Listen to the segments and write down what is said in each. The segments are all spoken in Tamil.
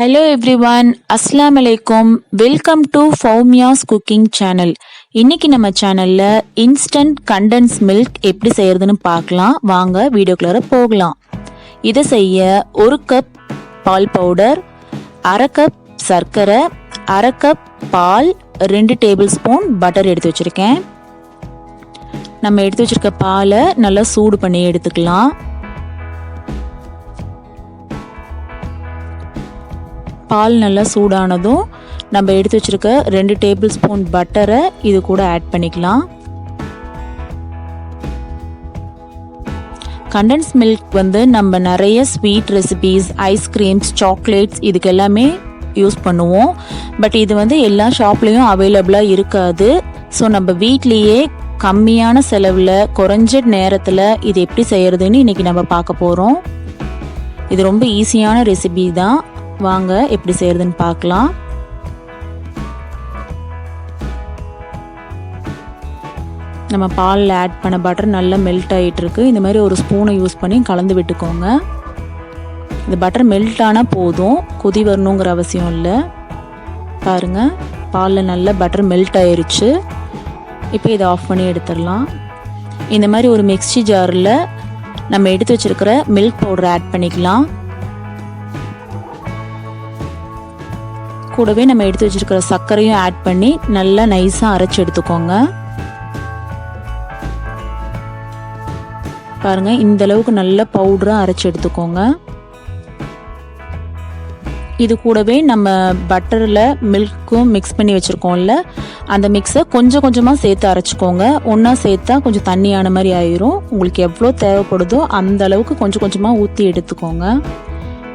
Hello everyone, Assalamu alaikum. Welcome to Fowmiyas Cooking Channel. இன்னைக்கு நம்ம சேனல்ல இன்ஸ்டன்ட் கண்டென்ஸ் மில்க் எப்படி செய்யறதுன்னு பார்க்கலாம். வாங்க வீடியோக்குள்ள போகலாம். இதை செய்ய 1 கப் பால் பவுடர், 1/2 கப் சர்க்கரை, 1/2 கப் பால், 2 டேபிள் ஸ்பூன் பட்டர் எடுத்து வச்சிருக்கேன். நம்ம எடுத்து வச்சிருக்க பாலை நல்லா சூடு பண்ணி எடுத்துக்கலாம். பால் நல்லா சூடானதும் நம்ம எடுத்து வச்சிருக்க 2 டேபிள் ஸ்பூன் பட்டரை இது கூட ஆட் பண்ணிக்கலாம். கண்டென்ஸ் மில்க் நம்ம நிறைய ஸ்வீட் ரெசிபீஸ், ஐஸ்கிரீம்ஸ், சாக்லேட்ஸ் இதுக்கு எல்லாமே யூஸ் பண்ணுவோம். பட் இது எல்லா ஷாப்லேயும் அவைலபிளாக இருக்காது. ஸோ நம்ம வீட்லேயே கம்மியான செலவில் குறைஞ்ச நேரத்தில் இது எப்படி செய்கிறதுன்னு இன்றைக்கி நம்ம பார்க்க போகிறோம். இது ரொம்ப ஈஸியான ரெசிபி தான். வாங்க எப்படி செய்யறதுன்னு பார்க்கலாம். நம்ம பாலில் ஆட் பண்ண பட்டர் நல்லா மெல்ட் ஆகிட்டு இருக்கு. இந்த மாதிரி ஒரு ஸ்பூனை யூஸ் பண்ணி கலந்து விட்டுக்கோங்க. இந்த பட்டர் மெல்ட் ஆனால் போதும், கொதி வரணுங்கிற அவசியம் இல்லை. பாருங்க, பாலில் நல்லா பட்டர் மெல்ட் ஆயிருச்சு. இப்போ இதை ஆஃப் பண்ணி எடுத்துடலாம். இந்த மாதிரி ஒரு மிக்ஸி ஜாரில் நம்ம எடுத்து வச்சிருக்கிற மில்க் பவுடர் ஆட் பண்ணிக்கலாம். கூடவே நம்ம எடுத்து வச்சிருக்கிற சர்க்கரையும் ஆட் பண்ணி நல்லா நைஸாக அரைச்சி எடுத்துக்கோங்க. பாருங்க, இந்த அளவுக்கு நல்ல பவுடராக அரைச்சி எடுத்துக்கோங்க. இது கூடவே நம்ம பட்டரில் மில்க்கும் மிக்ஸ் பண்ணி வச்சுருக்கோம்ல, அந்த மிக்ஸை கொஞ்சம் கொஞ்சமாக சேர்த்து அரைச்சிக்கோங்க. ஒன்றா சேர்த்தா கொஞ்சம் தண்ணியான மாதிரி ஆயிரும். உங்களுக்கு எவ்வளோ தேவைப்படுதோ அந்த அளவுக்கு கொஞ்சம் கொஞ்சமாக ஊற்றி எடுத்துக்கோங்க.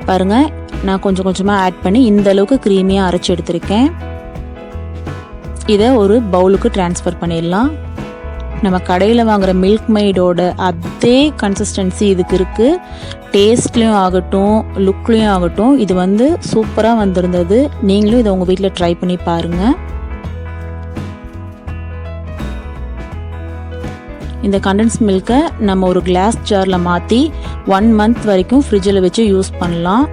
பாருங்கள், நான் கொஞ்சம் கொஞ்சமாக ஆட் பண்ணி இந்த அளவுக்கு க்ரீமியாக அரைச்சி எடுத்திருக்கேன். இதை ஒரு பவுலுக்கு ட்ரான்ஸ்ஃபர் பண்ணிடலாம். நம்ம கடையில் வாங்குகிற மில்க்மெய்டோட அதே கன்சிஸ்டன்சி இதுக்கு இருக்குது. டேஸ்ட்லேயும் ஆகட்டும், லுக்லேயும் ஆகட்டும், இது சூப்பராக வந்திருந்தது. நீங்களும் இதை உங்கள் வீட்டில் ட்ரை பண்ணி பாருங்கள். இந்த கண்டென்ஸ் மில்கை நம்ம ஒரு கிளாஸ் ஜாரில் மாற்றி 1 மந்த் வரைக்கும் ஃப்ரிட்ஜில் வச்சு யூஸ் பண்ணலாம்.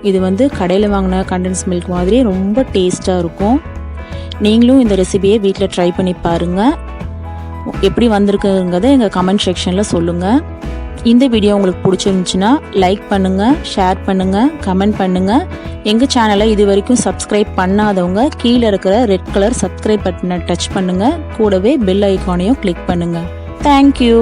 இது கடையில் வாங்கின கண்டென்ஸ் மில்க் மாதிரி ரொம்ப டேஸ்ட்டாக இருக்கும். நீங்களும் இந்த ரெசிபியை வீட்டில் ட்ரை பண்ணி பாருங்கள். எப்படி வந்திருக்குங்கிறத எங்கள் கமெண்ட் செக்ஷனில் சொல்லுங்கள். இந்த வீடியோ உங்களுக்கு பிடிச்சிருந்துச்சுன்னா லைக் பண்ணுங்கள், ஷேர் பண்ணுங்கள், கமெண்ட் பண்ணுங்கள். எங்கள் சேனலை இது வரைக்கும் சப்ஸ்கிரைப் பண்ணாதவங்க கீழே இருக்கிற ரெட் கலர் சப்ஸ்கிரைப் பட்டனை டச் பண்ணுங்கள். கூடவே பெல் ஐக்கானையும் கிளிக் பண்ணுங்கள். தேங்க்யூ.